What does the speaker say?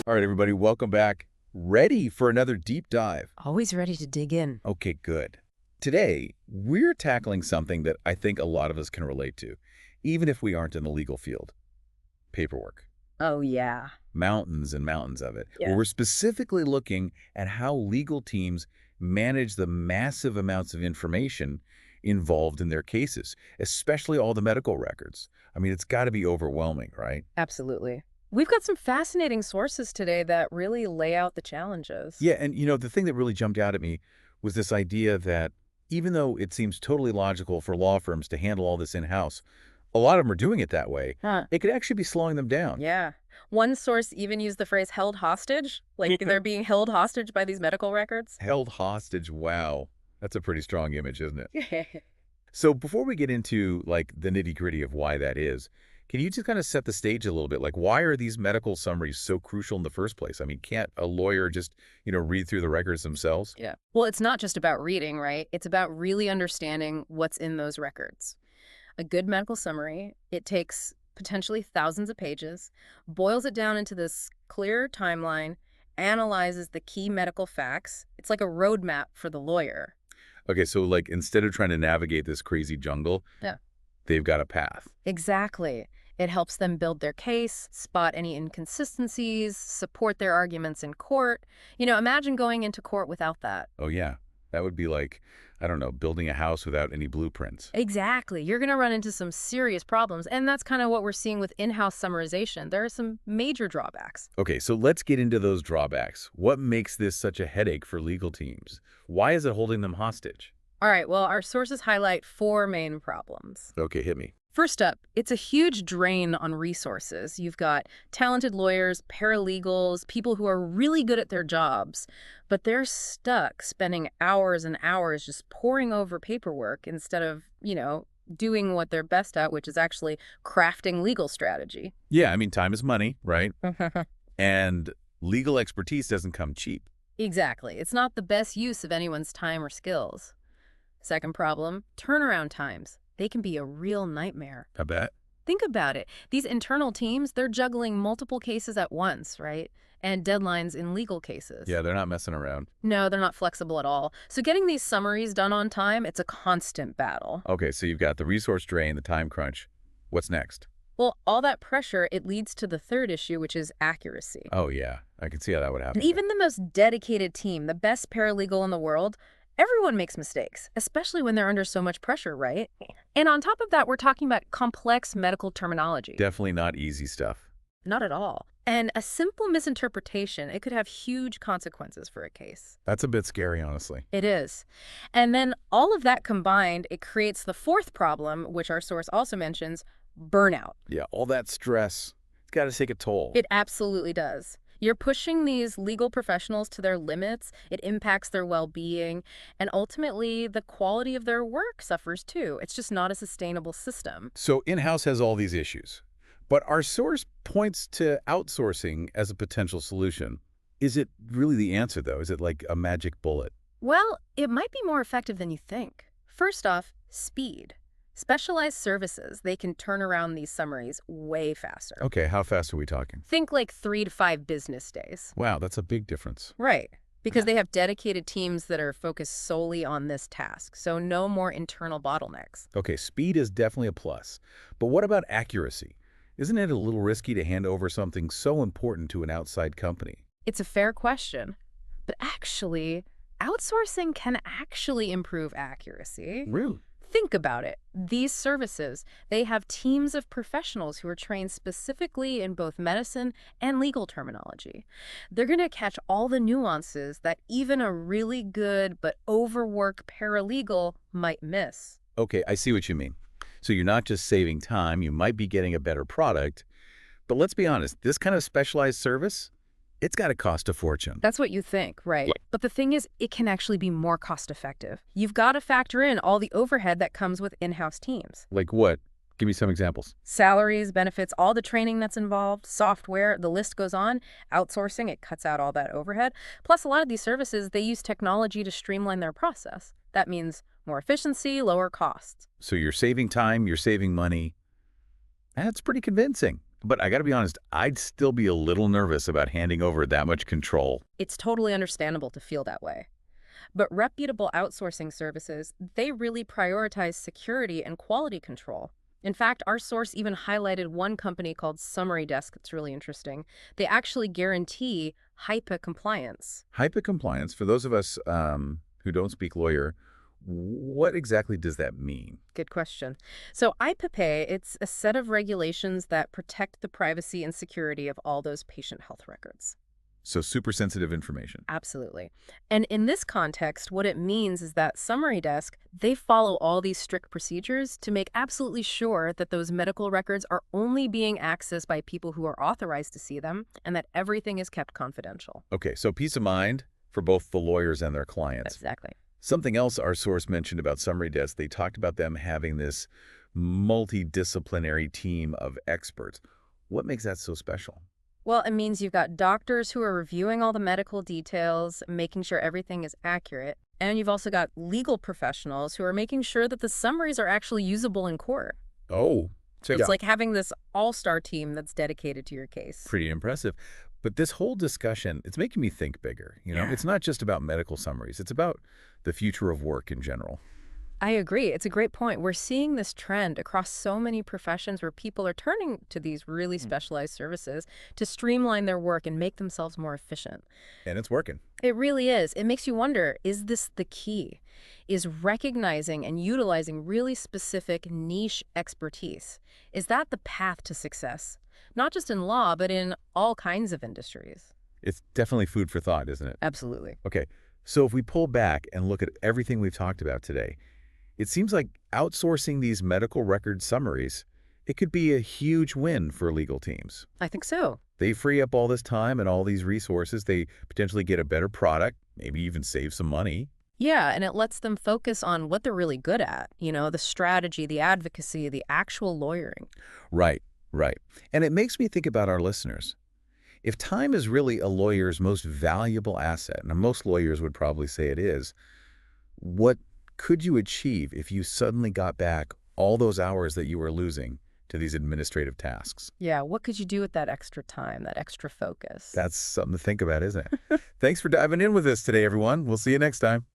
All right, everybody, welcome back. Ready for another deep dive? Always ready to dig in. Okay, good. Today, we're tackling something that I think a lot of us can relate to, even if we aren't in the legal field. Paperwork. Oh, yeah. Mountains and mountains of it. Yeah. Well, we're specifically looking at how legal teams manage the massive amounts of information involved in their cases, especially all the medical records. I mean, it's got to be overwhelming, right? Absolutely. We've got some fascinating sources today that really lay out the challenges. Yeah, and the thing that really jumped out at me was this idea that even though it seems totally logical for law firms to handle all this in-house, a lot of them are doing it that way. Huh. It could actually be slowing them down. Yeah. One source even used the phrase held hostage, like they're being held hostage by these medical records. Held hostage, wow. That's a pretty strong image, isn't it? Yeah. So before we get into like the nitty-gritty of why that is, can you just kind of set the stage a little bit? Like, why are these medical summaries so crucial in the first place? I mean, can't a lawyer just, read through the records themselves? Yeah. Well, it's not just about reading, right? It's about really understanding what's in those records. A good medical summary, it takes potentially thousands of pages, boils it down into this clear timeline, analyzes the key medical facts. It's like a roadmap for the lawyer. Okay, so like instead of trying to navigate this crazy jungle, Yeah. they've got a path. Exactly. It helps them build their case, spot any inconsistencies, support their arguments in court. Imagine going into court without that. Oh, yeah. That would be like, I don't know, building a house without any blueprints. Exactly. You're going to run into some serious problems, and that's kind of what we're seeing with in-house summarization. There are some major drawbacks. Okay, so let's get into those drawbacks. What makes this such a headache for legal teams? Why is it holding them hostage? All right, well, our sources highlight four main problems. Okay, hit me. First up, it's a huge drain on resources. You've got talented lawyers, paralegals, people who are really good at their jobs, but they're stuck spending hours and hours just poring over paperwork instead of, doing what they're best at, which is actually crafting legal strategy. Yeah, I mean, time is money, right? And legal expertise doesn't come cheap. Exactly. It's not the best use of anyone's time or skills. Second problem, turnaround times. They can be a real nightmare. I bet. Think about it. These internal teams, they're juggling multiple cases at once, right? And deadlines in legal cases. Yeah, they're not messing around. No, they're not flexible at all. So getting these summaries done on time, it's a constant battle. Okay, so you've got the resource drain, the time crunch. What's next? Well, all that pressure, it leads to the third issue, which is accuracy. Oh, yeah. I can see how that would happen. And even the most dedicated team, the best paralegal in the world, everyone makes mistakes, especially when they're under so much pressure, right? And on top of that, we're talking about complex medical terminology. Definitely not easy stuff. Not at all. And a simple misinterpretation, it could have huge consequences for a case. That's a bit scary, honestly. It is. And then all of that combined, it creates the fourth problem, which our source also mentions, burnout. Yeah, all that stress, it's got to take a toll. It absolutely does. You're pushing these legal professionals to their limits. It impacts their well-being, and ultimately the quality of their work suffers too. It's just not a sustainable system. So in-house has all these issues, but our source points to outsourcing as a potential solution. Is it really the answer, though? Is it like a magic bullet? Well, it might be more effective than you think. First off, speed. Specialized services, they can turn around these summaries way faster. Okay, how fast are we talking? Think like 3 to 5 business days. Wow, that's a big difference. Right. Because they have dedicated teams that are focused solely on this task, so no more internal bottlenecks. Okay, speed is definitely a plus. But what about accuracy? Isn't it a little risky to hand over something so important to an outside company? It's a fair question, but actually, outsourcing can actually improve accuracy. Really? Think about it. These services, they have teams of professionals who are trained specifically in both medicine and legal terminology. They're going to catch all the nuances that even a really good but overworked paralegal might miss. Okay, I see what you mean. So you're not just saving time, you might be getting a better product. But let's be honest, this kind of specialized service, it's got to cost a fortune. That's what you think, right? But the thing is, it can actually be more cost-effective. You've got to factor in all the overhead that comes with in-house teams. Like what? Give me some examples. Salaries, benefits, all the training that's involved, software, the list goes on. Outsourcing, it cuts out all that overhead. Plus, a lot of these services, they use technology to streamline their process. That means more efficiency, lower costs. So you're saving time, you're saving money. That's pretty convincing. But I got to be honest, I'd still be a little nervous about handing over that much control. It's totally understandable to feel that way. But reputable outsourcing services, they really prioritize security and quality control. In fact, our source even highlighted one company called SummaryDesk that's really interesting. They actually guarantee HIPAA compliance. HIPAA compliance, for those of us who don't speak lawyer, what exactly does that mean? Good question. So IPAPE, it's a set of regulations that protect the privacy and security of all those patient health records. So super sensitive information. Absolutely. And in this context, what it means is that Summary Desk, they follow all these strict procedures to make absolutely sure that those medical records are only being accessed by people who are authorized to see them and that everything is kept confidential. Okay, so peace of mind for both the lawyers and their clients. Exactly. Something else our source mentioned about SummaryDesk, they talked about them having this multidisciplinary team of experts. What makes that so special? Well, it means you've got doctors who are reviewing all the medical details, making sure everything is accurate. And you've also got legal professionals who are making sure that the summaries are actually usable in court. Oh, so It's like having this all-star team that's dedicated to your case. pretty impressive. But this whole discussion, it's making me think bigger. Yeah. It's not just about medical summaries. It's about the future of work in general. I agree. It's a great point. We're seeing this trend across so many professions where people are turning to these really specialized services to streamline their work and make themselves more efficient. And it's working. It really is. It makes you wonder, is this the key? Is recognizing and utilizing really specific niche expertise? Is that the path to success? Not just in law, but in all kinds of industries. It's definitely food for thought, isn't it? Absolutely. Okay, so if we pull back and look at everything we've talked about today, it seems like outsourcing these medical record summaries, it could be a huge win for legal teams. I think so. They free up all this time and all these resources. They potentially get a better product, maybe even save some money. Yeah, and it lets them focus on what they're really good at, the strategy, the advocacy, the actual lawyering. Right, right. And it makes me think about our listeners. If time is really a lawyer's most valuable asset, and most lawyers would probably say it is, what could you achieve if you suddenly got back all those hours that you were losing to these administrative tasks? Yeah, what could you do with that extra time, that extra focus? That's something to think about, isn't it? Thanks for diving in with us today, everyone. We'll see you next time.